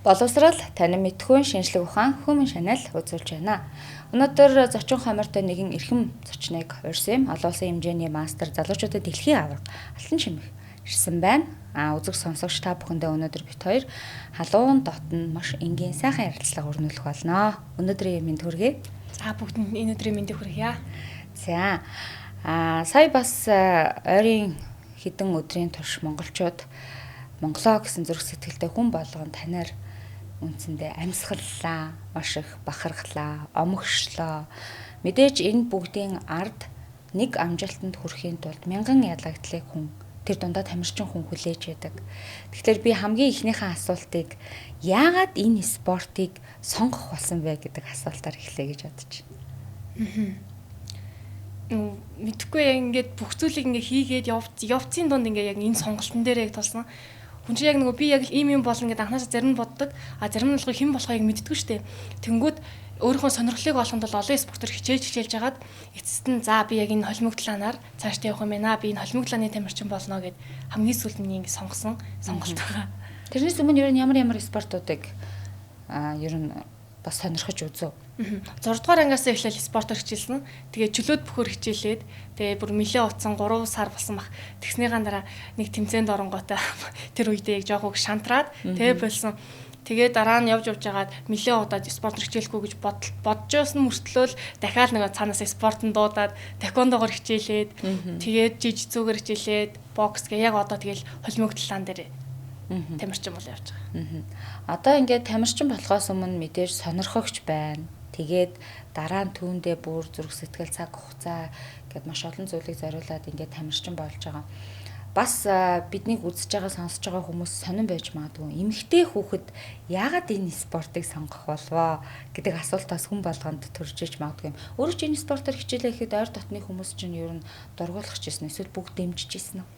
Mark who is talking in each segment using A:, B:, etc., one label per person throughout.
A: Боловсрал танин мэдхүйн шинжлэх ухаан хүмүн шанал үзүүлж байна. Өнөөдөр зочин хомортой нэгэн эрхэм зочныг урьсан олон улсын хэмжээний мастер залуучуудад дэлхийн аварга алтан чимэх ирсэн байна. Үзэг сонсогч та бүхэндээ өнөөдөр бит хоёр халуун дотн маш энгийн сайхан ярилцлага өрнүүлэх болно. Өнөөдрийн мэнд хүргэе.
B: За бүгдэнд энэ өдрийн мэндийг хүргье.
A: За сая бас ойрын хэдэн өдрийн турш монголчууд Монголоо гэсэн зүрх сэтгэлтэй хүн болгон танаар үндсэндээ амьсгаллаа, маш их бахархлаа, омогшлоо. Мэдээж энэ бүгдийн ард нэг амжилтанд хүрэхийн тулд мянган ялагдлыг хүн тэр дундаа тамирчин хүн хүлээж яадаг. Тэгэхээр би хамгийн ихнийхээ асуултыг яагаад энэ спортыг сонгох болсон бэ гэдэг асуултаар эхлэе гэж бодож байна.
B: Мэдхгүй ингээд бүх зүйлийг ингээ хийгээд явцын дунд ингээ яг энэ сонголтын дээр яг тулсан. Хүн чинь яг нөгөө би яг ийм юм болно гэдэг анхнаасаа зарим нь боддог. Зарим нь болохыг хэн болохыг мэддэггүй штэ. Тэнгүүд өөрийнхөө сонирхлыг олохын тулд олон спортоор хичээж жагаад эцэст нь за би яг энэ холимог талаанаар цаашдаа явах юм байна. Би энэ холимог талааны тамирчин болно гэд хамгийн сүүлд нь ингэ сонгосон сонголт байгаа.
A: Тэрнээс өмнө ер нь ямар спортуудыг ер нь бас сонирхож үзв.
B: 6 дугаар ангиас эхлээл спортоор хичээлсэн. Тэгээ чөлөөд бөхөр хичээлээд тэгээ бүр нэлээ утсан 3 сар болсон баг. Тэгснийхаа дараа нэг тэмцээнд оронгоотой тэр үедээ яг жоох шантраад тэгээ болсон. Тэгээ дараа нь явж байгаад нэлээ удаад спортоор хичээлэхгүй гэж бодожсэн мөртлөө дахиад нэг цаанаас спортод дуудаад таквондогоор хичээлээд тэгээд жижигцүүгээр хичээлээд бокс гэ яг одоо тэгэл холимог талаан дээр тамирчин бол явж байгаа.
A: Одоо ингээд тамирчин болохоос өмнө мэдээж сонирхогч байна. Тэгээд дараа нь түүндээ бүр зүрх сэтгэл цаг хугацаа гэд маш олон зүйлийг зориулаад ингээд тамирчин болж байгаа. Бас биднийг үзэж байгаа сонсож байгаа хүмүүс сонирн байж магадгүй. Эмэгтэй хүүхэд яагаад энэ спортыг сонгох болвоо гэдэг асуултаас хүн болгонд төрж иж магадгүй юм. Өөрөө ч энэ спортоор хичээлээ гэхэд ойр дотны хүмүүс чинь ер нь дургуулах гэсэн эсвэл бүгд дэмжиж ирсэн үү?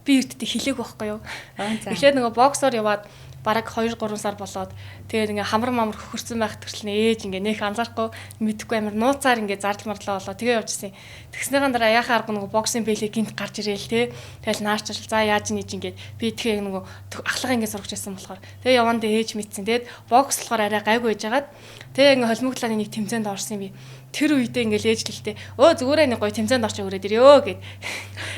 B: Би эртдээ хэлээг байхгүй юу. Эхлээд нөгөө боксоор яваад бараг 2-3 сар болоод тэгээд ингээ хамар мамар хөхөрсөн байх төрчлэн ээж ингээ нэх анзаарахгүй мэдхгүй амар нууцаар ингээ зардал марлаа болоо тэгээ явжсэн. Тэгснийхэн дараа яхаа арга нөгөө боксын бэлэг гинт гарч ирээл те. Тэгэл наачил за яаж нэж ингээ би тэгээ нөгөө ахлага ингээ сурч байсан болохоор тэгээ явандаа ээж мэдсэн. Тэгээд бокс болохоор арай гайгүй байжгаад тэгээ ингээ холимог талааны нэг тэмцээнд орсон юм би. Тэр үедээ ингээл ээжлэлтэй зүгээрээ нэг гоё тэмцээнд орч өрөөд ирё гэд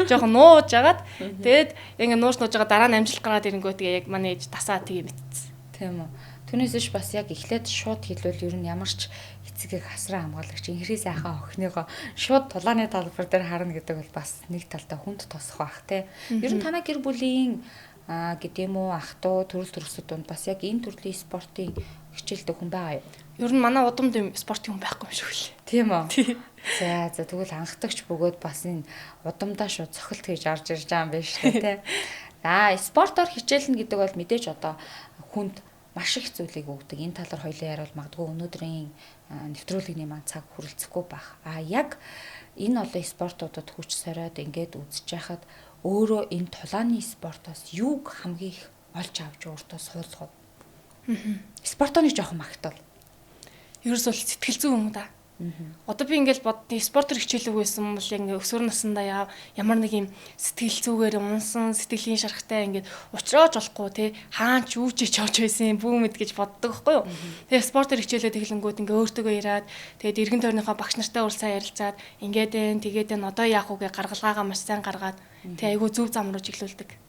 B: жоохон нууж агаад тэгээд ингээ нууж байгаа дараа нь амжилт гараад ирэнгөө тэгээ яг манай ээж тасаа тэгээ мэдсэн.
A: Тийм үү. Түүнээс ш бас яг эхлээд шууд хэлвэл ер нь ямар ч эцэгийг хасраа хамгаалагч инхрээ сайхан охиныгоо шууд тулааны талбар дээр харна гэдэг бол бас нэг талдаа хүнд тосох бах те. Ер нь танай гэр бүлийн гэдэм үү ах トゥ төрөл төрөсөд донд бас яг энэ төрлийн спортын хичээлдэг хүн байгаа юу?
B: Ер нь манай удамд спортын хүн байхгүй юм шиг л.
A: Тийм үү. За тэгвэл анхдагч бөгөөд бас энэ удамдаа шууд цохилт хийж орж ирж байгаа юм байна шүү дээ, тий. Спортоор хичээлнэ гэдэг бол мэдээж одоо хүнд маш их зүйлийг өгдөг. Энэ талаар хоёлаа яриул магадгүй өнөөдрийн нэвтрүүлгийн маань цаг хүрэлцэхгүй байх. Яг энэ олон спортуудад хүч сориод ингээд үзэж яхад өөрөө энэ тулааны спортоос юуг хамгийн их олж авч өөртөө суулгав? Спортоо нэг жоохон магтвал.
B: Ерөөс бол сэтгэл зүйн юм да. Одоо би ингээл спортоор хичээлэг байсан бол яг ингээ өсвөр насндаа ямар нэг юм сэтгэл зүгээр унсан сэтгэлийн шарахтай ингээд уучрааж болохгүй те хаач үүчиж явж байсан бүүмэд гэж боддог байхгүй юу. Тэгээ спортоор хичээлээ тэглэнгүүд ингээ өөртөөгөө ираад тэгээд эргэн тойрныхоо багш нартай уулзаа ярилцаад тэгээд одоо яах вэ гаргалгаагаа маш сайн гаргаад тэгээ айгүй зөв зам руу чиглүүлдэг.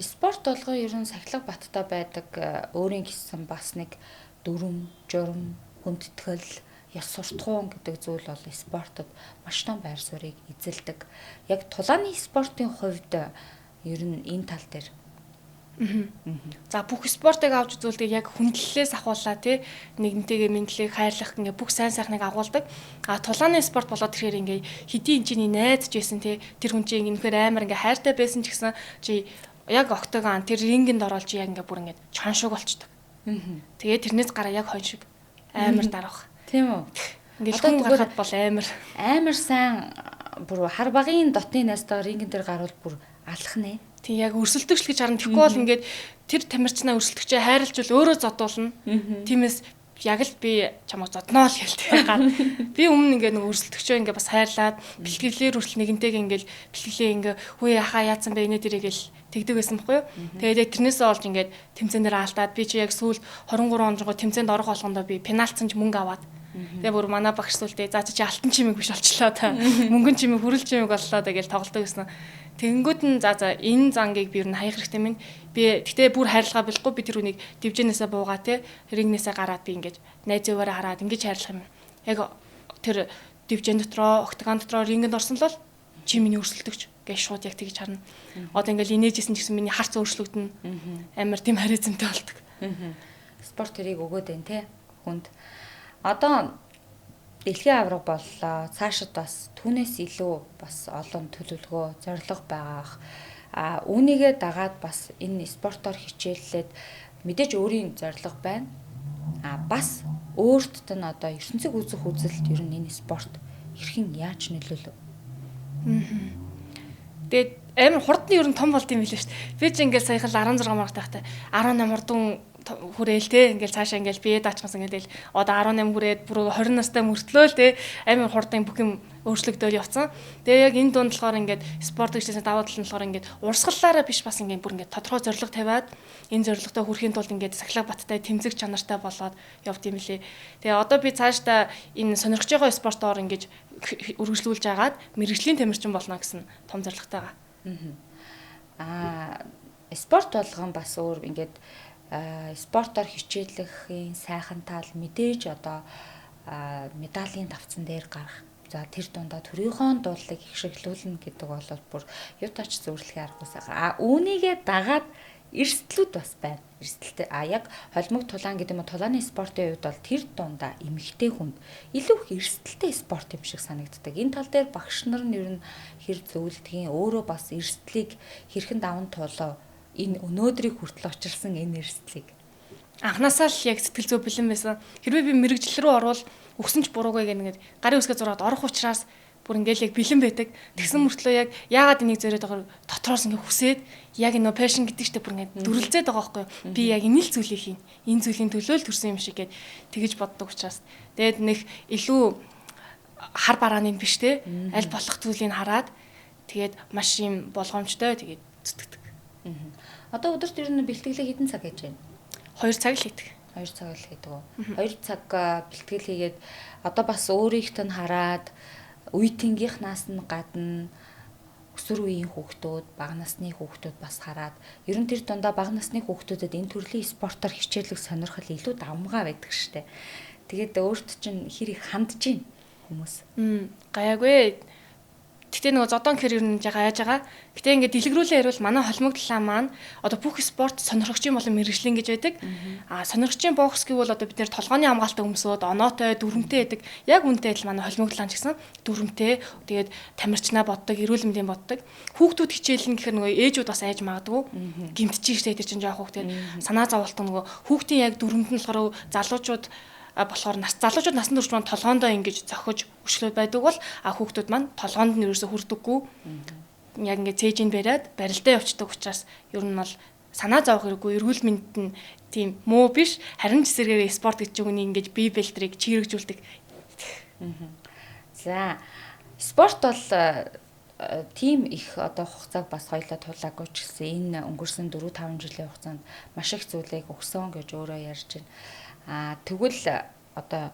A: Спорт болгоо ер нь Сахилга Баттай байдаг өөрийн гэсэн бас нэг дүрм, журм, хүндэтгэл, ёс суртахуун гэдэг зүйл бол спортод маш том байр суурийг эзэлдэг. Яг тулааны спортын хувьд ер нь энэ тал дээр.
B: За бүх спортыг авч үзүүлдэг яг хүндлэлээс ахуулаа тий нэгнтэйгээ мэдлэг хайрлах ингээ бүх сайн сайхныг агуулдаг. Тулааны спорт болоод тэгэхээр ингээ хэдийн чиний найдаж байсан тий тэр хүн чинь ингээр амар ингээ хайртай байсан ч гэсэн чи яг октогон тэр рингэнд оролж яг ингээ бүр ингээ чоншиг болчдөг. Тэгээ тэрнээс гараа яг хонь шиг амар дарах.
A: Тийм үү.
B: Ингээл хүн гарахад бол
A: амар сайн бүр хар багын дотны найстаа рингэн дээр гарвал бүр алах нэ.
B: Тийм яг өрсөлдөгч гэж харна. Тэгэхгүй бол ингээд тэр тамирчнаа өрсөлдөгчөө хайрлж бол өөрөө зодуулна. Тиймээс яг л би чамайг зодноо л хэлдэг. Би өмнө ингээ нэг өрсөлдөгчөө ингээ бас хайрлаад бэлтгэлээр хүртэл нэгэнтэйг ингээл бэлтгэлээ ингээ хөөе яхаа яатсан бэ инээ дэрэгэл тэгдэг байсан байхгүй юу. Тэгээд яг тэрнээсээ олж ингээд тэмцээнээр алдаад би чи яг сүүл 23 онд тэмцээнд орох болгондоо би пенальтсан ч мөнгө аваад тэгээ бүр манай багш сүлдээ за чи алтан чимэг биш болчлоо та мөнгөн чимэг хүрэл чимэг боллоо тэгэл тоглолтоо гэсэн. Тэгэнгүүт нь за энэ зангийг би ер нь хаях хэрэгтэй минь би гэтээ бүр хайрлага болохгүй би тэр үнийг дивжнээсээ буугаа те рингнээсээ гараад би ингээд найз зөөвөөрөө хараад ингэж хайрлах юм. Яг тэр дивжн дотроо октагон дотроо рингд орсон л чи миний өрсөлдөгч гэж шууд яг тэгж харна. Одоо ингээл инээжсэн ч гэсэн миний харц өөрчлөгдөнө. Амар тийм харизмтай болдог.
A: Спорт тэрийг өгөөд байна те хүнд. Одоо дэлхийн аварга боллоо. Цаашид бас түүнээс илүү бас олон төлөвлөгөө, зорилго байгаах. Үүнийгээ дагаад бас энэ спортоор хичээллээд мэдээж өөрийн зорилго байна. Бас өөртд нь одоо ертөнцийг үзэх үзэлд ер нь энэ спорт хэрхэн яаж нөлөөлөв?
B: Тэгээд амар хурдны ер нь том болд юм билээ шүү дээ. Би ч ингээд саяхан 16 мянга тахтай 18 хурдан хүрээл те ингээл цаашаа ингээл бие даачмаас ингээл одоо 18 хүрээд бүр 20 настай мөртлөө л те амар хурдан бүх юм өөрчлөгдөөл явцсан. Тэгээ яг энэ дунд болохоор ингээд спорт гэжсэн даваа тал нь болохоор ингээд урсгалаараа биш бас ингээд бүр ингээд тодорхой зорилго тавиад энэ зорилготой хүрэхийн тулд ингээд сахилга баттай тэмцэх чанартай болоод явд юм лээ. Тэгээ одоо би цаашдаа энэ сонирхож байгаа спортоор ингээд үргэлжлүүлж агаад мэрэгжлийн тамирчин болно гэсэн том зорилготой байгаа.
A: Спорт болгон бас өөр ингээд спортоор хичээллэхийн сайхан тал мэдээж одоо медалийн давцсан дээр гарах. За тэр дундаа төрийнхөө дуулыг их шиглүүлнэ гэдэг бол бүр юутаач зөвөрлөхийн аргагүй сайхан. Үүнийгээ дагаад эрсдлүүд бас байна. Эрсдэлтэй яг холимог тулаан гэдэг нь тулааны спортын үед бол тэр дундаа эмэгтэй хүнд илүү их эрсдэлтэй спорт юм шиг санагддаг. Энэ тал дээр багш нар нь ер нь хэр зөвлөдгийг өөрөө бас эрсдлийг хэрхэн даван туулаа энэ өнөөдрийг хүртэл очирсан энэ эрсдлийг
B: анханасаа л яг сэтгэл зүй бэлэн байсан. Хэрвээ би мэрэгжил рүү орвол өгсөн ч буруугүй гэнэ гарын үсгээ зураад орох учраас бүр ингээл яг бэлэн байдаг. Тэгсэн мөртлөө яг яагаад энийг зориод байгаа дотроос ингээ хүсээд яг энэ пашн гэдэг чтэй бүр ингээ дүрлзээд байгаа байхгүй. Би яг энэ л зүйлийг хийн. Энэ зүйлийн төлөө л төрсэн юм шиг гээд тэгэж боддог учраас. Тэгээд нэг илүү хар барааны биш те аль болох зүйлийг хараад тэгээд маш юм болгоомжтой тэгээд зүтгэдэг.
A: Одоо өдөрт ер нь бэлтгэлээ хэдэн цаг хийж байна?
B: 2 цаг л хийдэг.
A: 2 цаг л хийдэг үү? 2 цаг бэлтгэл хийгээд одоо бас өөрийгт нь хараад үеийнхнаас нь гадна өсвөр үеийн хүүхдүүд, бага насны хүүхдүүд бас хараад ер нь тэр дундаа бага насны хүүхдүүдэд энэ төрлийн спортоор хичээлэх сонирхол илүү давмгаа байдаг штэ. Тэгээд өөрт чинь хэр их хандж гин хүмүүс.
B: Гайгүй. Гэтэ нөгөө зодон хэр ер нь яаж байгаа. Гэтэ ингээд дэлгэрүүлээ ярил манай холимог талаа маань одоо бүх спорт сонирхогчийн болон мэрэгжлийн гэж байдаг. Сонирхогчийн бокс гэвэл одоо бид нэр толгойн хамгаалалтаа өмсөд оноотой, дүрмтэй байдаг. Яг үнтэй адил манай холимог талаа ч гэсэн дүрмтэй. Тэгээд тамирчнаа боддог, эрүүл мэндийн боддог. Хүүхдүүд хичээлэн гэхэр нөгөө ээжүүд бас айж магадгүй. Гимтчих штэ тэр чинь жоох хүүхдтэй. Санаа зовлт нөгөө хүүхдийн яг дүрмэнд нь болохоор залуучууд болохоор залуучууд насан турш маань толгоондоо ингэж зохиж өшлөө байдаг бол хүүхдүүд маань толгоонд нь ерөөсө хүрдэггүй. Яг ингэ цээжинд бариад барилдаа явцдаг учраас ер нь бол санаа зовох хэрэггүй эрүүл мэндэд нь тийм муу биш харин ч эсэргээр спорт гэж үнийг ингэж бие бэлтрийг чирэгжүүлдэг.
A: За спорт бол тийм их одоо хугацааг бас хоёлаа тулаагүй ч гэсэн энэ өнгөрсөн 4-5 жилийн хугацаанд маш их зүйлийг өгсөн гэж өөрөө ярьж байна. Тэгвэл одоо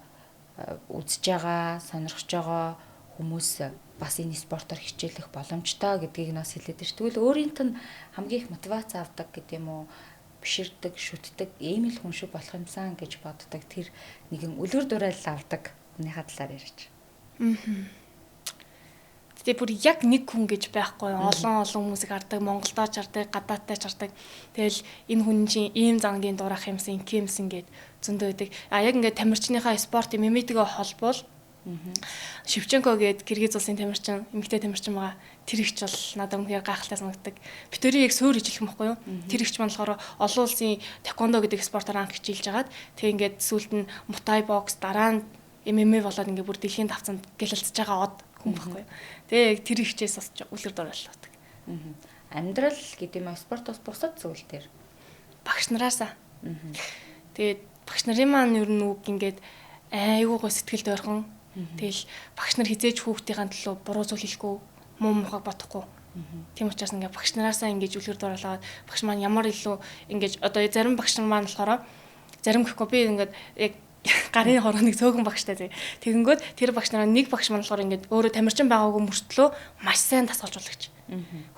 A: үзэж байгаа, сонирхож байгаа хүмүүс бас энэ спортоор хичээлэх боломжтой гэдгийг нас хэлээд ш. Тэгвэл өөрийнх нь хамгийн их мотивац авдаг гэдэг юм уу? Биширдэг, шүтдэг, ийм л хүн шиг болох юмсан гэж боддог. Тэр нэгэн үлгэр дуурайл авдаг хүнийхээ талаар ярьж. Тэгээ бүр
B: яг нэг хүн гэж байхгүй олон хүмүүсийг хардаг, Монголдоо ч хардаг, гадаадтай ч хардаг. Тэгэл энэ хүн чинь ийм зангийн дуурах юмсан, инкэмсэн гэд зөндөө байдаг. Яг ингээд тамирчныхаа спортын мемитэйгээ холбоол Шевченко гээд Киргиз улсын тамирчин, эмэгтэй тамирчин байгаа. Тэр ихч бол надад үнэхээр гайхалтай санагддаг. Би тэрийг яг суур хичээлэх юм байхгүй юу? Тэр ихч маань болохоор олон улсын таеквондо гэдэг спортоор анх хичээлж агаад тэг ингээд сүүлд нь Muay бокс дараа нь MMA болоод ингээд бүр дэлхийн давцанд гэлэлцэж байгаа од хүн байхгүй юу? Тэгээ яг тэр ихчээс бас үлгэр дуурайлдаг. Амьдрал гэдэг юм спортоос бусад зүйл дээр
A: багш нараасаа.
B: Тэгээд багш нарын маань ер нь үг ингээд айгуугаа сэтгэлд ойрхон. Тэгэл багш нар хизээж хүүхдийн төлөө буруу зүйл хэлэхгүй, муу мухаг бодохгүй. Тийм учраас ингээд багш нараасаа ингээд үлгэр дуураалаад багш маань ямар илүү ингээд одоо зарим багш нар маань болохоор зарим гэхгүй би ингээд яг гарын хорооныг цөөхөн багштай тий. Тэгэнгүүт тэр багш нараа нэг багш маань болохоор ингээд өөрөө тамирчин байгаагүй мөртлөө маш сайн тасгалжуулагч.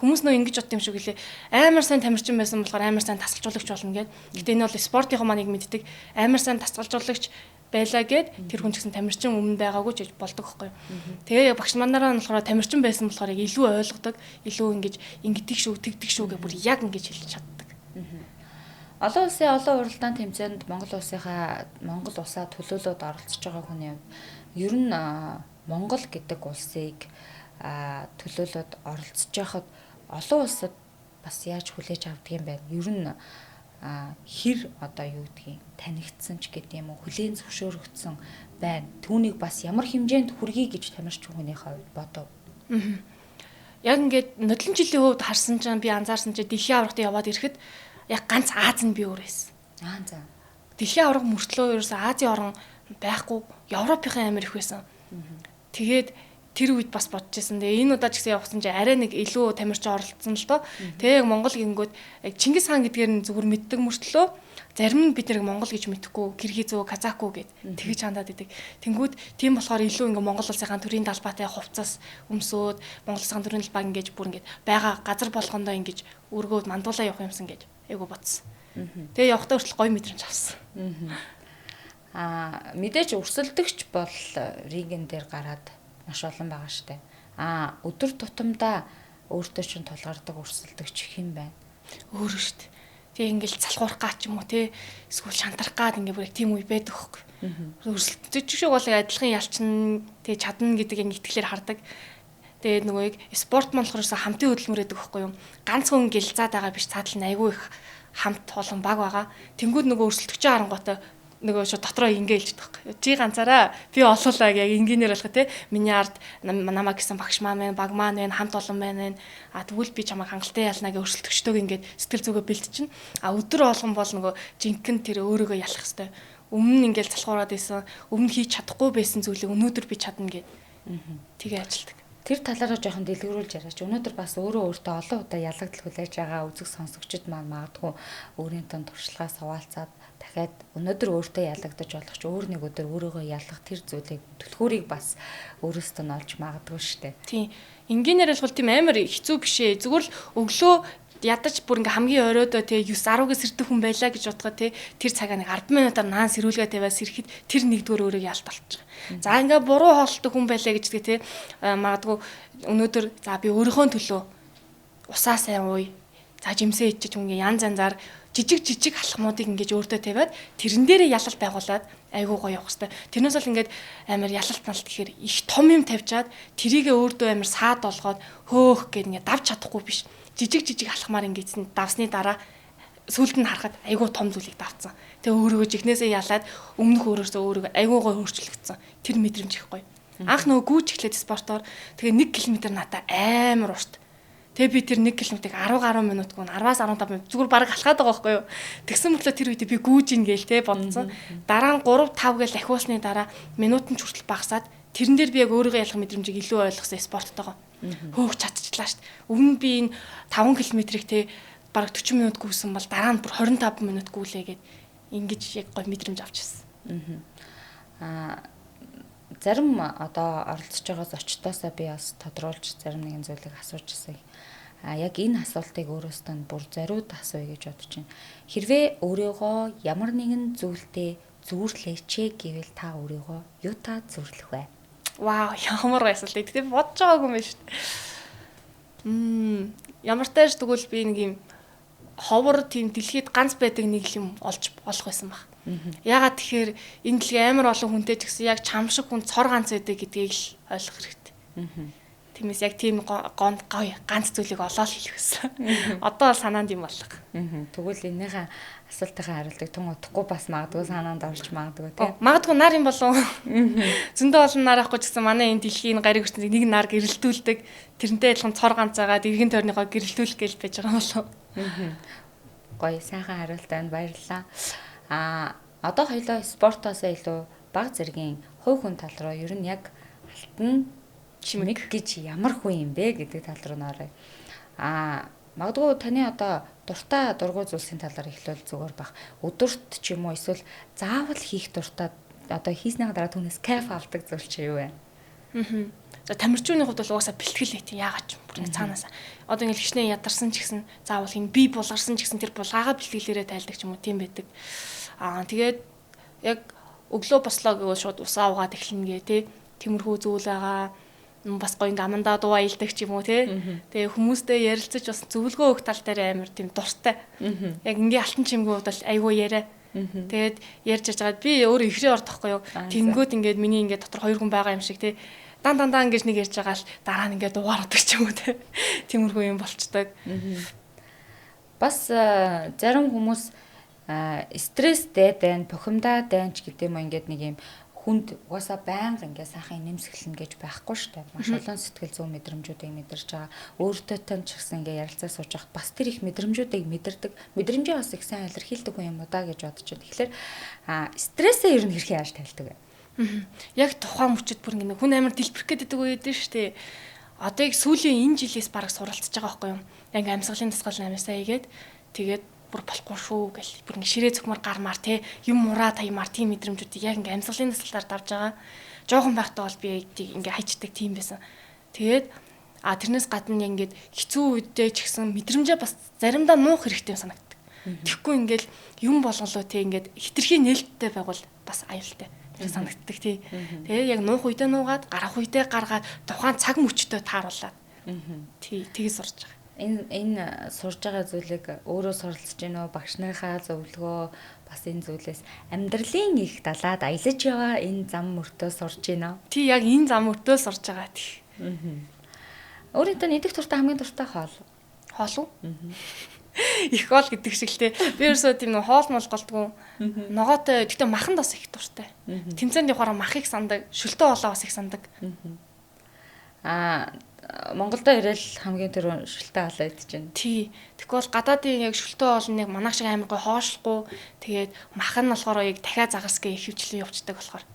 B: Хүмүүс нөө ингэж бодд юм шиг лээ. Амар сайн тамирчин байсан болохоор амар сайн тасгалжуулагч болно гэд. Гэтэ энэ бол спортынхоо маныг мэддэг. Амар сайн тасгалжуулагч байлаа гэд тэр хүн ч гэсэн тамирчин өмнө байгаагүй ч болдог байхгүй. Тэгээ багш манараа нь болохоор тамирчин байсан болохоор яг илүү ойлгодог, илүү ингэж ингэдэг шүү, тэгдэг шүү гэх бүр яг ингэж хэлж чаддаг.
A: Олон улсын олон уралдаан тэмцээнд Монгол улсаа төлөөлөд оролцож байгаа хүний хувьд ер нь Монгол гэдэг улсыг төлөөлөд оролцож байхад олон улсад бас яаж хүлээж авдаг юм бэ? Ер нь хэр одоо юу гэдгийг танигдсан ч гэдэг юм уу, хүлээн зөвшөөрөгдсөн байна. Түүнийг бас ямар хэмжээнд хүргэе гэж тамирч хүмүүнийхээ хувьд бодов.
B: Яг ингээд нодлон жилийн хувьд харсан чинь би анзаарсан чинь дэлхийн аврагт яваад ирэхэд яг ганц Аз нь би өөр байсан.
A: За.
B: Дэлхийн авраг мөртлөө ерөөсөө Азийн орн байхгүй, Европынхан амир их байсан. Тэгээд тэр үед бас бодож байсан. Тэгээ энэ удаа ч гэсэн явсан чинь арай нэг илүү тамирчин оролцсон л доо. Тэгээ яг Монгол гингүүд яг Чингис хаан гэдгээр нь зүгээр мэддэг мөртлөө зарим нь бид нэг Монгол гэж мэдэхгүй, Киргизөө, Казаку гэд тэгж хандаад идэг. Тэнгүүд тийм болохоор илүү ингээ Монгол улсынхаа төрийн талбайтай хувцас өмсөөд Монгол улсын төрийн талбай ингэж бүр ингэж байгаа газар болгондоо ингэж өргөөд мандуулаа явах юмсан гэж айгу бодсон. Тэгээ явахдаа хүртэл гоё мэдрэмж авсан.
A: Мэдээж өрсөлдөгч бол рингэн дээр гараад маш олон байгаа штэ. Өдөр тутамдаа өөртөө чинь тулгардаг өрсөлдөгч хэн байна?
B: Өөрөө штэ. Тэгээ ингээл залхуурах гаа ч юм уу те эсвэл шантарах гаад ингээ бүр тийм үе байдаг хөөхгүй. Өрсөлдөгч шиг бол адилхан ялчин тэгээ чадна гэдэг ингээ итгэлээр хардаг. Тэгээд нөгөө яг спорт монлохоорсоо хамтын хөдөлмөр гэдэг байхгүй юу? Ганц хүн гэлзаад байгаа биш, цаатал нь айгүй их хамт олон баг байгаа. Тэнгүүд нөгөө өрсөлдөгчөө харангуйтай нөгөө шууд дотроо ингээ хэлждэг байхгүй. Чи ганцаараа би олоолаа яг инженеэр болох те. Миний ард намаа гэсэн багш маань байна, баг маань байна, хамт олон байна. Тэгвэл би чамайг хангалттай ялнаа гэж өрсөлдөгчтөөг ингээ сэтгэл зүгээ бэлтчин. Өдөр болгон бол нөгөө жинхэнэ тэр өөрийгөө ялах хэвээр. Өмнө нь ингээл залхуураад байсан, өмнө хийж чадахгүй байсан зүйлийг өнөөдөр би чадна гэд. Тэгээ ажилдаг.
A: Тэр талаараа жоохон дэлгэрүүлж яриач. Өнөөдөр бас өөртөө олон удаа ялагдал хүлээж байгаа үзэг сонсогчид маань магадгүй өөрийн тон туршлагаа саваалцаад дахиад өнөөдөр өөртөө ялагдаж болох ч өөр нэг өдөр өөрийгөө ялах тэр зүйлийг түлхүүрийг бас өөрөөсөө нь олж магадгүй шүү дээ.
B: Тийм. Инженеэр бол тийм амар хэцүү биш ээ. Зүгээр л өглөө ядаж бүр ингээм хамгийн оройдоо те 9-10-аас сэрдэх хүн байлаа гэж бодгоо те тэр цагаа нэг 10 минутаар наан сэрүүлгээ тавиад сэрхэд тэр нэгдүгээр өөрийгөө ялт болчих. За ингээ буруу хоолттой хүн байлаа гэж те магадгүй өнөөдөр за би өөрийнхөө төлөө усаа сайн ууя. За жимсээ ичиж хүн янз янзаар жижиг алхмуудыг ингэж өөртөө тавиад тэрэн дээрээ ялалт байгуулад айгуу гоё явах хэвээр. Тэрнээс бол ингээд амар ялалт налт гэхээр их том юм тавьчаад тэрийгээ өөртөө амар саад болгоод хөөх гэд ингээд давж чадахгүй биш. Жижиг алхмаар ингээд давсны дараа сүлд нь харахад айгуу том зүйлийг давцсан. Тэгээ өөрийгөө жигнэсээ ялаад өмнөх өөрөөсөө өөрийгөө айгуу гоё өөрчлөгдсөн. Тэр мэдрэмж их гоё. Анх нөгөө гүйж эхлээд спортоор тэгээ 1 км надаа амар урт. Тэгээ би тэр 1 км-ийг 10 минутгүй 10-аас 15 минут зүгээр бараг алхаад байгаа байхгүй юу. Тэгсэн мэтлээ тэр үед би гүйж ин гээл те бодсон. Дараа нь 3 5 гээл ахиулсны дараа минутын ч хүртэл багасаад тэрэн дээр би яг өөрийгөө ялах мэдрэмжийг илүү ойлгосон спорттойгоо. Хөөх чадчихлаа шүү дээ. Өмнө би энэ 5 км-ийг те бараг 40 минут гүйсэн бол дараа нь бүр 25 минут гүйлээгээд ингэж яг гоё мэдрэмж авчихсан.
A: Зарим одоо оролцож байгаа зочдоосоо би бас тодруулж зарим нэгэн зүйлийг асууж ирсэн. Яг энэ асуултыг өөрөөсөө нь бүр зориуд асууя гэж бодож байна. Хэрвээ өөрийгөө ямар нэгэн зүйлдээ зүүрлээч гэвэл та өөрийгөө юутаа зүүрлэх вэ?
B: Вау, ямар гоё асуулт. Тэгтээ бодож байгаагүй юм байна шүү дээ. Ямар тааш тэгвэл би нэг юм ховор тийм дэлхийд ганц байдаг нэг юм олж болох байсан баг. Ягаад тэгэхээр энэ дэлхий амар олон хүнтэй ч гэсэн яг чам шиг хүн цор ганц байдаг гэдгийг л ойлгох хэрэгтэй. Тиймээс яг тийм гоё ганц зүйлийг олоод хэлэх гэсэн. Одоо бол санаанд юм болох.
A: Тэгвэл энийхээ асуултынхаа хариултыг тун удахгүй бас магадгүй санаанд орж магадгүй тийм.
B: Магадгүй нар юм болов. Зөндөө олон нар ахгүй ч гэсэн манай энэ дэлхийн гариг ертөнцийг нэг нар гэрэлтүүлдэг. Тэрнтэй адилхан цор ганцаагаад иргэн тойрныгоо гэрэлтүүлэх гэж байж байгаа болов.
A: Гоё сайхан хариулт байна. Баярлалаа. Одоо хоёлоо спортоос илүү бага зэргийн хувь хүн тал руу ер нь яг алтан чимэг гэж ямар хүн юм бэ гэдэг тал руу нөрөө. Магадгүй таны одоо дуртай дургуй зүйлсийн талаар эхлүүл зүгээр баг. Өдөрт ч юм уу эсвэл заавал хийх дуртай одоо хийснийхаа дараа түүнээс кайф авдаг зүйл чи юу вэ?
B: За тамирчууны хувьд бол угаасаа бэлтгэл хийх яагаад ч бүр цаанаасаа. Одоо ингээл хичнээн ядарсан ч гэсэн заавал хин би булгарсан ч гэсэн тэр булгаагаа бэлтгэлээрээ тайлдаг ч юм уу тийм байдаг. Тэгээд яг өглөө бослоо гэвэл шууд усаа угаад эхлэнэ гэ тий. Тиймэрхүү зүйл байгаа. Бас гоё ингээ амандаа дуу аялдаг ч юм уу тий. Тэгээ хүмүүстэй ярилцаж бас зөвлөгөө өгөх тал дээр амар тийм дуртай. Яг ингээ алтан чимгийн хувьд бол айгүй яриа. Тэгээд ярьж байгаа би өөрөө ихрээ ордохгүй юу. Тэнгүүд ингээд миний ингээд дотор хоёр хүн байгаа юм шиг тий. Дан ингэж нэг ярьж байгаа л дараа нь ингээд дугаар одог ч юм уу тий. Тиймэрхүү юм болцдог.
A: Бас зарим хүмүүс стресстэй дайн, бухимдаа дайнч гэдэг юм ингээд нэг юм хүнд угаасаа байнга ингээд сайхан нэмсгэлэн гэж байхгүй шүү дээ. Маш олон сэтгэл зүйн мэдрэмжүүдийг мэдэрч байгаа. Өөртөө тань ч гэсэн ингээд ярилцаа сууж явах бас тэр их мэдрэмжүүдийг мэдэрдэг. Мэдрэмжээ бас их сайн илэрхийлдэг хүн юм уу да гэж бодож байна. Тэгэхээр стрессээ ер нь хэрхэн яаж тавилдаг вэ?
B: Яг тухайн мөчөд бүр ингээд хүн амар дэлбэрэх гэдэг үед нь шүү дээ. Одоо яг сүүлийн энэ жилээс бараг суралцж байгаа байхгүй юу? Яг амьсгалын дасгал намаасаа игээд тэгээд бүр болохгүй шүү гэл бүр ингэ ширээ цөхмөр гармаар те юм мураа таymаар тийм мэдрэмжүүдийг яг ингэ амьсгалын дасгалаар давж байгаа. Жохон байхдаа бол би ингэ хайчдаг тийм байсан. Тэгээд тэрнээс гадна ингээд хэцүү үедээ ч гэсэн мэдрэмжээ бас заримдаа нуух хэрэгтэй санагддаг. Тэгэхгүй ингээл юм болголоо те ингээд хитрхи нээлттэй байгуул бас аюултай. Тэр санагддаг тий. Тэгээд яг нуух үедээ нуугаад гарах үедээ гаргаад тухайн цаг мөчтөө тааруулаад. Тий тэгээс сурж байгаа.
A: Энэ сурж байгаа зүйлийг өөрөө суралцж гинөө багш нарынхаа зөвлөгөө бас энэ зүйлээс амьдралын их далаад аялаж яваа энэ зам мөртөө сурж гинөө.
B: Тий яг энэ зам мөртөө сурж байгаа тий.
A: Өөрийнхөө идэх туртаа хамгийн дуртай хоол.
B: Хоол уу? Их хоол гэдэг шиг л тий. Би ерөөсөө тийм нэг хоол мол голдгүй. Ногоотой гэхдээ махан дас их дуртай. Тэмцээнд явахаар мах их сандаг, шөлтөө олоо бас их сандаг.
A: Монголдо ирэл хамгийн түрүү шүлтээ олоо идэж байна.
B: Тий. Тэгэхгүй бол гадаадын яг шүлтээ олныг манайх шиг амар гой хоошлохгүй. Тэгээд мах нь болохоор яг дахиад загасгээ их хөвчлэн явцдаг болохоор.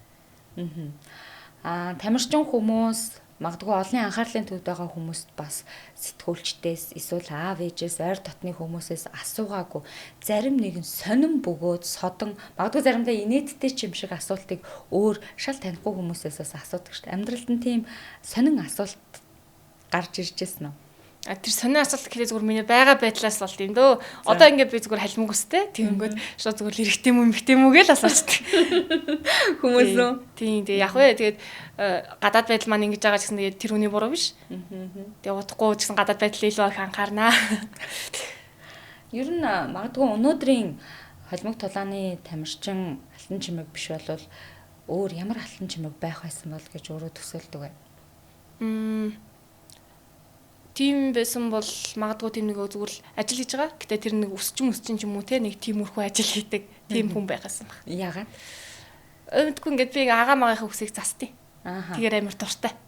A: Тамирчин хүмүүс магадгүй олонний анхаарлын төвд байгаа хүмүүст бас сэтгүүлчдээс эсвэл аав ээжээс ойр дотны хүмүүсээс асуугаагүй зарим нэгэн сонирн бөгөөд содон магадгүй заримдаа инээдтэй ч юм шиг асуултыг өөр шал танихгүй хүмүүсээс бас асуудаг шүү дээ. Амьдралд нь тийм сонин асуулт гарч ирж байсан уу?
B: Тэр сонио асуулт гэхээ зүгээр миний байгаа байдлаас болт юм дөө. Одоо ингээд би зүгээр халимаг өстэй. Тэгэнгүүт шууд зүгээр эрэгтэй юм эмэгтэй юм уу гэж асуучдаг. Хүмүүс үү? Тийм яг вэ. Тэгээд гадаад байдал маань ингэж байгаа ч гэсэн тэгээд тэр хүний буруу биш. Тэгээд удахгүй ч гэсэн гадаад байдлыг илүү их анхаарнаа.
A: Ер нь магадгүй өнөөдрийн халимаг тулааны тамирчин алтан чимэг биш болвол өөр ямар алтан чимэг байх байсан бол гэж өөрөө төсөөлдөг бай. Тийм байсан бол магадгүй тийм нэг зүгээр л ажил хийж байгаа. Гэтэ тэр нэг өсчин ч юм уу те нэг тиймэрхүү ажил хийдэг тийм хүн байгасан баг. Яагаад?
B: Өөдгөө ингээд би агаа магийнхаа хүсийг застыг. Тэгэхээр амар дуртай.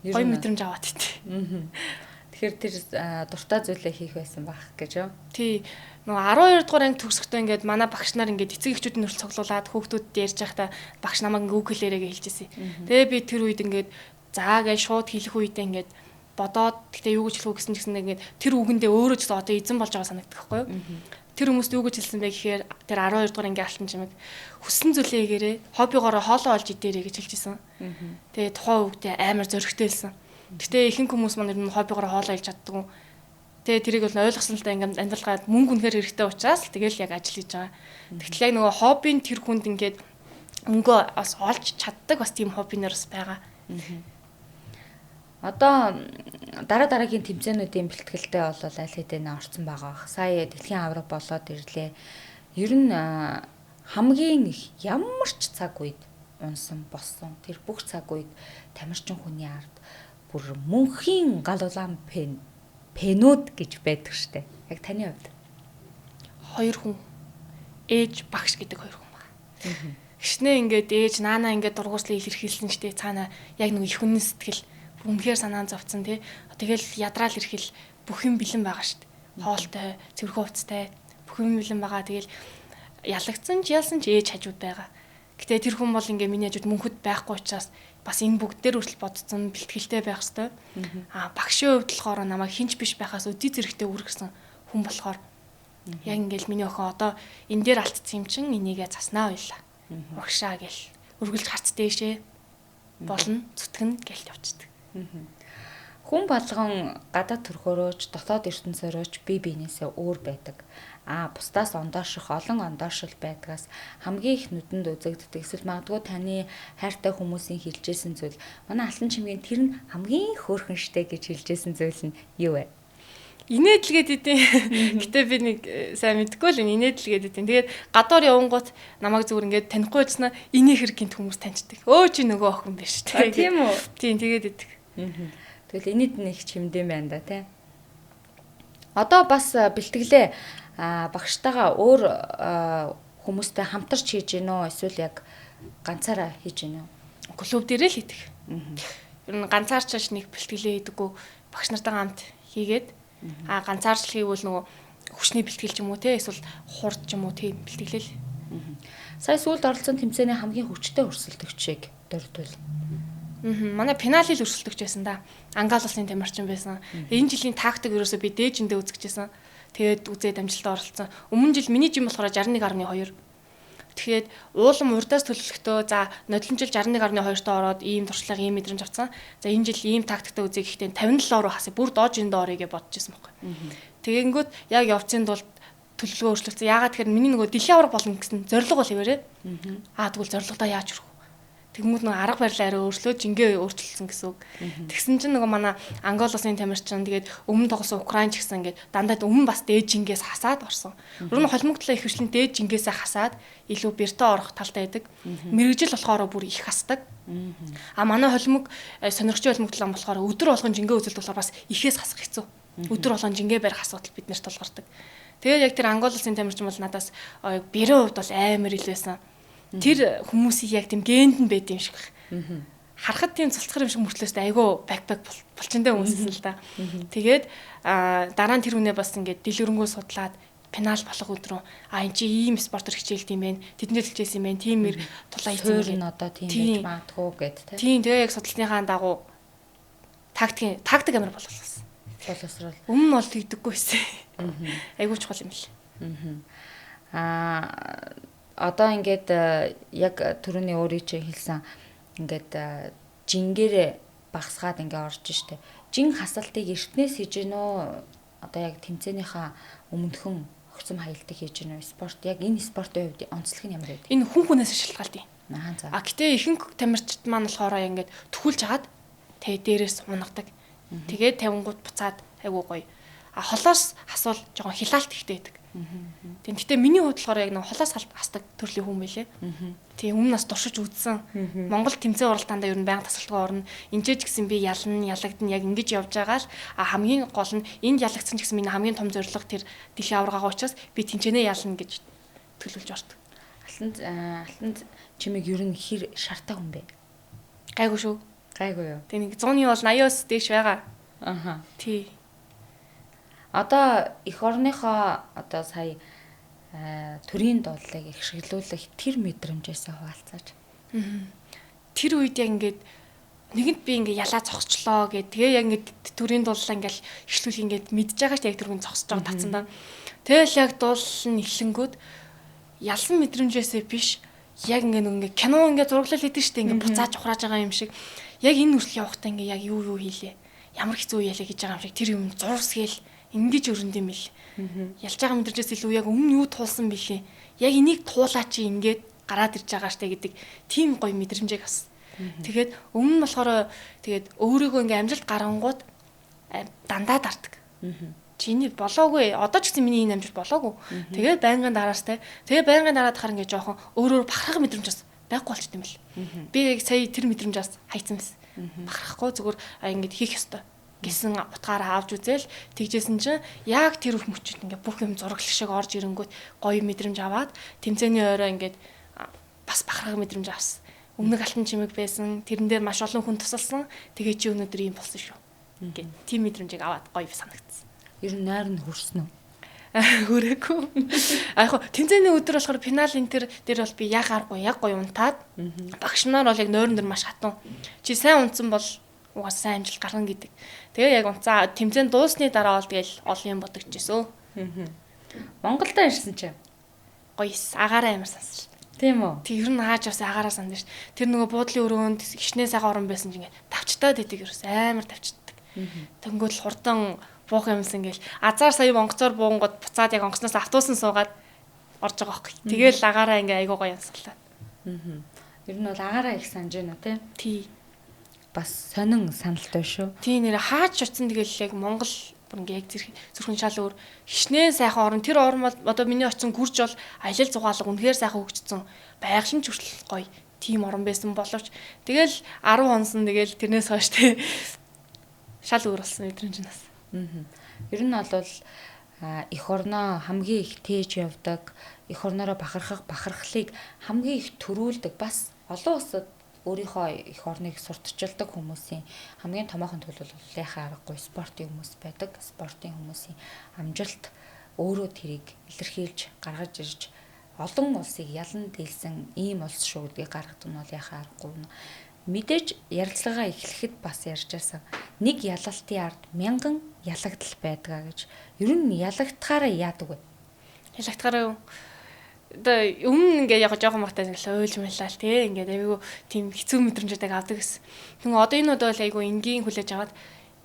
B: Гоё мэдрэмж аваад итээ.
A: Тэгэхээр тэр дуртай зүйлээ хийх байсан баг гэж юу?
B: Тий. Нөгөө 12 дугаар анги төгсөхдөө ингээд манай багш нар ингээд эцэг эхчүүдийн нөрөл цуглуулад хүүхдүүдэд ярьж байхдаа багш намайг ингээд үгэлээрээ хэлжсэн. Тэгээ би тэр үед ингээд заагаа шууд хэлэх үедээ ингээд бодоод гэхдээ юу гэж хэлэх гэсэн чинь ингээд тэр үгэндээ өөрөө ч гэсэн одоо эзэн болж байгаа санагддаг байхгүй юу? Тэр хүмүүст юу гэж хэлсэн бэ гэхээр тэр 12 дугаар анги алтан чимэг хүссэн зүйлээ хийгээрээ хоббигоороо хоолоо олж идээрэй гэж хэлчихсэн. Тэгээ тухайн үгтэй амар зөрөгтэй хэлсэн. Гэтэ ихэнх хүмүүс маань ер нь хоббигоороо хоолоо олж чаддаг. Тэгээ тэрийг бол ойлгосон л та ингээд амьдралгаа мөнгө үнэхээр хэрэгтэй учраас тэгэл яг ажил хийж байгаа. Тэгтэл яг нөгөө хоббийн тэр хүнд ингээд мөнгөө бас олж чаддаг бас тийм хоббинер бас байгаа.
A: Одоо дараагийн тэмцээнүүдийн бэлтгэлтэй бол аль хэдийн орцсон байгаа. Сая дэлхийн авраг болоод ирлээ. Ер нь хамгийн их ямар ч цаг үед унсан боссон. Тэр бүх цаг үед тамирчин хүний ард бүр мөнхийн гал улаан пенүүд гэж байдаг штэ. Яг таны хувьд
B: хоёр хүн ээж багш гэдэг хоёр хүн байна. Гişнээ ингээд ээж наанаа ингээд дургуурслыг илэрхийлсэн штэ цаана яг нэг их хүний сэтгэл үнэхээр санаан зовцсон тий. Тэгэл ядраал ирхэл бүх юм бэлэн байгаа штэ. Хоолтой, цэвэрхэн хувцастай бүх юм бэлэн байгаа. Тэгэл ялагдсан ч ялсан ч ээж хажууд байгаа. Гэтэ тэр хүн бол ингээ миний хажууд мөнхөд байхгүй учраас бас энэ бүгд дээр хүртэл бодсон бэлтгэлтэй байх хэвээр. Багшийн хувьд болохоор намайг хинч биш байхаас өдий зэрэгтэй үргэлжсэн хүн болохоор яг ингээл миний охин одоо энэ дээр алдсан юм чин энийгээ заснаа байлаа. Урагшаа гэл үргэлж харц дээшээ болно зүтгэн гэлт явцдаг.
A: Хүн болгон гадаад төрхөөрөөч дотоод ертөнцөөрөөч бие биенээсээ өөр байдаг. Бусдаас ондооших олон ондоошил байдгаас хамгийн их нүдэнд үзэгддэг. Эсвэл магадгүй таны хайртай хүмүүсийн хэлжсэн зүйл манай алтан чимгийн тэр нь хамгийн хөөрхөн штэ гэж хэлжсэн зүйл нь юу вэ?
B: Инээдлгээд идэв. Гэтэ би нэг сайн мэдгүй л инээдлгээд идэв. Тэгээд гадуур явангууд намайг зүгээр ингээд танихгүй байснаа энийг хэрэг гинт хүмүүс таньчдаг. Чи нөгөө охин биш тэ.
A: Тийм үү?
B: Тийм тэгээд идэв.
A: Тэгэл энэд нэг чимдэм байна да тий. Одоо бас бэлтгэлээ багштайгаа өөр хүмүүстэй хамтарч хийж гин үү эсвэл яг ганцаараа хийж гин үү?
B: Клуб дээрээ л хийдэг. Ер нь ганцаарчаач нэг бэлтгэлээ хийдэггүй багш нартайгаа хамт хийгээд ганцаарч хийвэл нөгөө хүчний бэлтгэл ч юм уу те эсвэл хурд ч юм уу тийм бэлтгэлээ.
A: Сая сүүлд оролцсон тэмцээний хамгийн хүчтэй өрсөлдөгчийг дурдвал.
B: Манай пеналил өрсөлдөгч байсан да. Ангал улсын тамирчин байсан. Энэ жилийн тактик ерөөсөө би дээжиндээ үзчихсэн. Тэгээд үзээд амжилтад оролцсон. Өмнө жил миний жим болохоор 61.2. Тэгэхээр уулам урдаас төлөвлөхдөө за нодломжил 61.2-т ороод ийм туршлага ийм мэдрэмж авсан. За энэ жил ийм тактиктэй үзье гэхдээ 57 руу хасаа бүр доош энд орё гэж бодож байсан байхгүй. Тэгэнгүүт яг явцын тулд төлөвлөгөө өөрчлөлтсөн. Яагаад тэгэхээр миний нөгөө дэлхийн авраг болно гэсэн зорилго бол хэвээрээ. Тэгвэл зорилгодоо яаж хүрэх вэ? Тэгмүүд нөгөө арга барилаа арай өөрчлөөд жингээ өөрчилсөн гэсэн үг. Тэгсэн чинь нөгөө манай Ангол улсын тамирчин тэгээд өмнө тоглосон Украин ч гэсэн ингээд дандаа өмнө бас дээд жингээс хасаад орсон. Өөр нь холимогдлоо их хвчлэн дээд жингээсээ хасаад илүү бэртэ орох талтай байдаг. Мэргэжил болохоор бүр их хасдаг. Манай холимог сонирхчийн холимогдлоо болохоор өдөр болгон жингээ үзэлт болохоор бас ихээс хасах хэцүү. Өдөр болгон жингээ барих асуудал бид нарт тулгардаг. Тэгээд яг тэр Ангол улсын тамирчин бол надаас бэрийн хувьд бол амар ил байсан. Тэр хүмүүсийг яг тийм генд нь байд юм шиг. Харахад тийм цулцгар юм шиг мөртлөөстэй айгүй бэкбэк булчинтай хүмүүссэн л да. Тэгээд дараа нь тэр хүнээ бас ингээд дэлгэрэнгүй судлаад пенал болох өдрөө эн чи ийм спортер хичээлт юм байна. Тэднээс хичээсэн юм байна. Тиймэр тулаа хийсэн
A: юм. Одоо тийм байж магадгүй гэд тэ.
B: Тийм тэгээ яг судалсныхаа дагуу тактик амар боловсруулсан.
A: Боловсруул.
B: Өмнө нь бол хийдэггүй байсан. Айгүй чухал юм л.
A: Одоо ингээд яг түрүүний өөрийн чинь хэлсэн ингээд жингээрээ багсгаад ингээд орж штэ. Жин хасалтыг эртнээс хийж гинөө одоо яг тэмцээнийхээ өмнөхөн огцом хаялтыг хийж гинөө спорт яг энэ спортын хувьд онцлог нь ямар вэ?
B: Энэ хүн хүнээс шалтгаалт юм.
A: За.
B: Гэтээ ихэнх тамирчид маань болохоор ингээд төхүүлж хагаад дээрээс унагадаг. Тэгээд 50 буцаад айгуу гоё. Холоос хасвал жоохон хилаалт ихтэй байдаг. Тэгтээ миний хувьд болохоор яг нэг холоос хасдаг төрлийн хүн байлээ. Тийм өмнө нас туршиж үзсэн. Монгол тэмцээн уралдаандаа ер нь байнга тасалдгаа орно. Инжээж гэсэн би ялна, ялагдана яг ингэж явж байгаа л хамгийн гол нь энд ялагдсан ч гэсэн миний хамгийн том зорилго тэр дэлхийн аваргагаа учраас би тэнцэнэ ялна гэж төлөвлөж ордог.
A: Алтанд чимэг ер нь хэр шартай хүн бэ?
B: Гайгүй шүү.
A: Гайгүй юу?
B: Тэг нэг 100-ны бол 80-аас дээш байгаа. Тий.
A: Одоо эх орныхоо одоо сая төрийн дуудлыг их шиглүүлэх тэр мэдрэмжээс хуваалцаач.
B: Тэр үед яг ингээд нэгэнд би ингээд ялаа зогсчлоо гэх тэгээ яг ингээд төрийн дууллаа ингээд ихлүүл ингээд мэдж байгаа ч яг тэр хүн зогсож байгаа татсан да. Тэгэл яг дуулал нь эхлэнгүүд ялсан мэдрэмжээсээ биш яг ингээд кино ингээд зураглал хийдэг штэ ингээд буцааж ухрааж байгаа юм шиг яг энэ үртэл явахдаа ингээд яг юу хийлээ. Ямар хэцүү ялаа гэж байгаа юм шиг тэр юм зурсгээл ингэж өрөнд юм бил. Ялж байгаа мэдрэмжээс илүү яг өмнө юу туулсан бэлээ. Яг энийг туулаа чи ингээд гараад ирж байгаа штэ гэдэг тийм гоё мэдрэмжийг авсан. Тэгээд өмнө нь болохоор тэгээд өөрийгөө ингээм амжилт гарангууд дандаа дартаг. Чиний болоогүй. Одоо ч гэсэн миний энэ амжилт болоогүй. Тэгээд байнгын дараастай. Тэгээд байнгын дараад хахаар ингээ жоохон өөрөөр бахархах мэдрэмж бас байхгүй болчт юм бэл. Би яг сая тэр мэдрэмжээс хайцсан байсан. Бахархахгүй зүгээр ингээд хийх ёстой гэсэн утгаараа авч үзэл тэгжсэн чинь яг тэр их мөчөд ингээ бүх юм зураглах шиг орж ирэнгүүт гоё мэдрэмж аваад тэмцээний орой ингээд бас бахархах мэдрэмж авсан. Өмнөг алтан чимэг байсан. Тэрэн дээр маш олон хүн тусалсан. Тэгээ чи өнөөдөр ийм болсон шүү. Ингээд тийм мэдрэмжийг аваад гоё санагдсан.
A: Ер нь нойр нь хүрсэн үү?
B: Хүрээгүй. Яг хоо тэмцээний өдөр болохоор финал энэ дээр бол би яг гоё унтаад багш нар бол яг нойрон дөр маш хатан. Чи сайн унтсан бол угаасаа сайн амжилт гарна гэдэг. Тэгээ яг унцаа тэмцээн дуусны дараа бол тэгэл олон юм бодогдчихсэн.
A: Монголдо ирсэн чи.
B: Гоёс агаараа амар сонссон.
A: Тийм үү?
B: Тэр нь хааж бас агаараа сандж ш. Тэр нөгөө буудлын өрөөнд хичнээн сайхан орон байсан чинь ингээд тавчтаад идэг ерөөс амар тавчдаг. Тэнгүүд л хурдан буух юмсан гээл азар сая монгоцоор буунгод буцаад яг онгоцноос автобусан суугаад орж байгаа байхгүй. Тэгээл агаараа ингээ айгуу гоё юмсгалаа.
A: Ер нь бол агаараа их санаж байна тий.
B: Тий.
A: Бас сонин саналтай шүү.
B: Тий нэр хаач очсон тэгэл яг Монгол бүр ингээ яг зүрхэн шал өөр хичнээн сайхан орон тэр орн бол одоо миний очсон гүрж бол аялал зугаалга үнэхээр сайхан хөгжсөн байгалийн хүртэл гоё тийм орон байсан боловч тэгэл 10 хонсон тэгэл тэрнээс хойш тий шал өөр болсон өдрийн чинаас.
A: Ер нь бол эх орноо хамгийн их тээж явдаг, эх орноороо бахархлыг хамгийн их төрүүлдэг бас олон улсад өөрийнхөө эх орныг сурталчилдаг хүмүүсийн хамгийн томоохон төлөв бол яхаа аргагүй спортын хүмүүс байдаг. Спортын хүмүүсийн амжилт өөрөө тэрийг илэрхийлж гаргаж ирж олон улсыг ялан дийлсэн ийм улс шүү гэдгийг гаргадаг нь бол яхаа аргагүй. Мэдээж ярилцлагаа эхлэхэд бас ярьжсэн. Нэг ялалтын ард 1000 ялагдал байдгаа гэж. Ер нь ялагдахаараа яадаг вэ?
B: Ялагдахаараа одоо өмнө ингээ яг жоохон багтаа ингээл ойлж мэллаа л тий ингээд айгүй тийм хэцүү мэдрэмжүүдийг авдаг гэсэн. Тэгвэл одоо энэ удаа бол айгүй энгийн хүлээж аваад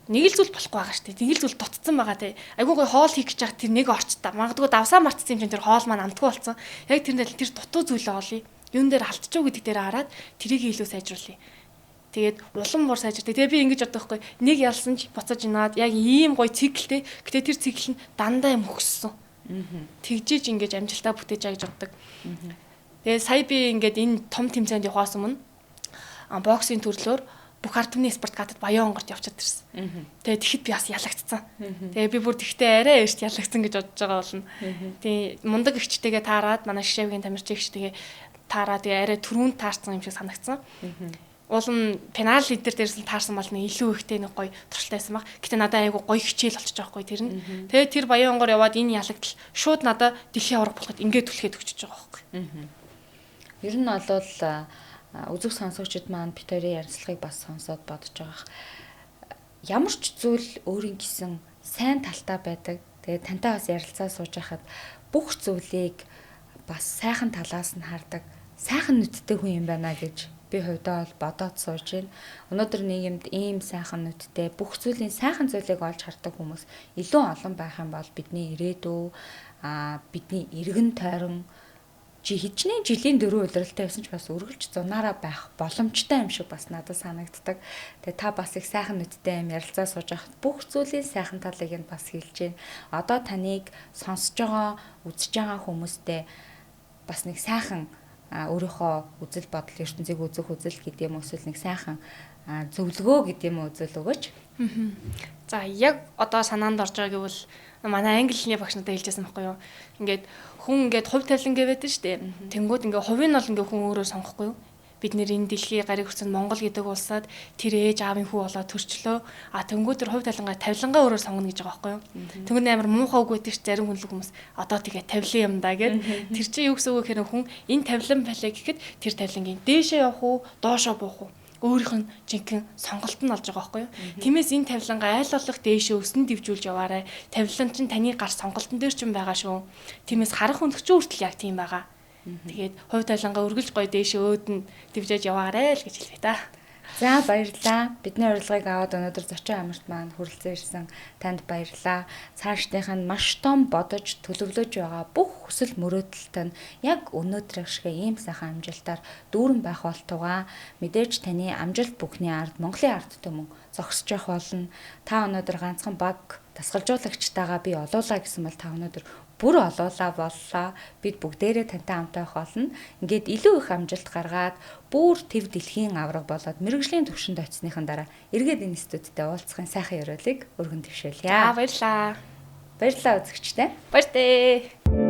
B: нэг л зүйл болохгүй байгаа шүү дээ. Нэг л зүйл дутцсан байгаа тий. Айгүй гой хоол хийх гэж байгаа тэр нэг орчтой. Магадгүй давсаа мартсан юм чинь тэр хоол маань амтгүй болсон. Яг тэрнээ тэр дутуу зүйлээ олъё. Юун дээр халтчихв гэдэг дээр хараад тэрийг илүү сайжруулъя. Тэгээд улам бор сайжирдаг. Тэгээ би ингэж боддог байхгүй. Нэг ялсан ч буцаж инаад яг ийм гоё циклтэй. Гэтэ тэр цикл нь дандаа юм хөгссөн. Тэгжиж ингэж амжилтаа бүтээж байгаа гэж боддог. Тэгээ сая би ингээд энэ том тэмцээнд явахаас өмнө боксийн төрлөөр бүх ард түмний спорт гадад Баян онгорт явчихад ирсэн. Тэгээ тэгэхэд би бас ялагдсан. Тэгээ би бүр тэгтээ арай эрт ялагдсан гэж бодож байгаа болно. Тэгээ мундаг эгчтэйгээ таарад манай Шишээвгийн тамирчин эгчтэйгээ таараад тэгээ арай түрүүнд таарсан юм шиг санагдсан. Уул нь пенал лидер дээрс нь таарсан бол нэг илүү ихтэй нэг гоё туршилтайсан баг. Гэтэ надад айгу гоё хичээл болчих жоохгүй тэр нь. Тэгээ тэр Баян онгор яваад энэ ялагдал шууд надад дэлхийн авраг болоход ингээд түлхээд өгчөж байгаа байхгүй.
A: Ер нь бол үзэг сонсогчид маань битэрийн ярилцлагыг бас сонсоод бодож байгаа. Ямар ч зүйл өөрийн гэсэн сайн талтай байдаг. Тэгээ тантай бас ярилцаа сууж байхад бүх зүйлийг бас сайхан талаас нь хардаг. Сайхан нүдтэй хүн юм байна гэж би хувьдаа бол бодоод сууж байна. Өнөөдөр нийгэмд ийм сайхан нүдтэй бүх зүйлийн сайхан зүйлийг олж хардаг хүмүүс илүү олон байх юм бол бидний ирээдүй бидний эргэн тойрон хичнээн жилийн 4 удиралтай байсан ч бас үргэлж зунаараа байх боломжтой юм шиг бас надад санагддаг. Тэгээ та бас их сайхан нүдтэй юм ярилцаа сууж байхад бүх зүйлийн сайхан талыг нь бас хэлж байна. Одоо таныг сонсож байгаа, үзэж байгаа хүмүүстээ бас нэг сайхан өөрийнхөө үзэл бодол ертөнцийг үзэх үзэл гэдэг юм эсвэл нэг сайхан зөвлөгөө гэдэг юм үзэл өгөөч.
B: За яг одоо санаанд орж байгаа гэвэл манай англи хэлний багш надад хэлжсэн байхгүй юу. Ингээд хүн ингээд хувь тавилангээ байдаг шүү дээ. Тэнгүүд ингээд хувийн бол ингээд хүн өөрөө сонгохгүй юу. Бид нэр энэ дэлхийн гариг хүрсэн Монгол гэдэг улсад тэр ээж аавын хүү болоод төрчлөө. Тэнгүүд тэр хувь тавилангаа өөрөөр сонгоно гэж байгаа байхгүй юу. Тэнгүүд амар муухай үг байдаг ш зарим хүнлэг хүмүүс одоо тэгээ тавилан юм да гэд. Тэр чинь юу гэсэн үг гэхээр хүн энэ тавилан байлаа гэхэд тэр тавилангийн дээшээ явах уу, доошоо буух уу өөрийнх нь жинхэнэ сонголт нь болж байгаа байхгүй юу. Тиймээс энэ тавилангаа айл болох дээшээ өснө дивжүүлж яваарай. Тавилан чинь таны гар сонголтон дээр ч юм байгаа шүү. Тиймээс харах хүндэгч хүртэл яг тийм байгаа. Тэгээд хувь тавилангаа үргэлж гоё дээшээ өөдөн дивжээж яваарай л гэж хэлвэ та.
A: За баярлалаа. Бидний урилгыг аваад өнөөдөр зочин амирт маань хүрэлцэн ирсэн танд баярлалаа. Цаашдынх нь маш том бодож төлөвлөж байгаа бүх хүсэл мөрөөдөлт нь яг өнөөдрийг шиг ийм сайхан амжилтаар дүүрэн байх болтугай. Мэдээж таны амжилт бүхний ард Монголын ард түмэн зогсож явах болно. Та өнөөдөр ганцхан баг дасгалжуулагчтайгаа би олоолаа гэсэн бол та өнөөдөр бүр олоолаа боллоо. Бид бүгдээрээ тантай хамтаа байх болно. Ингээд илүү их амжилт гаргаад бүр төв дэлхийн авраг болоод мэрэгжлийн түвшинд очисныхан дараа эргээд энэ студидтэй уулзахын сайхан ёроолыг өргөн төвшөөлье.
B: Баярлалаа.
A: Баярлалаа үзэгчтэй.
B: Баяртай.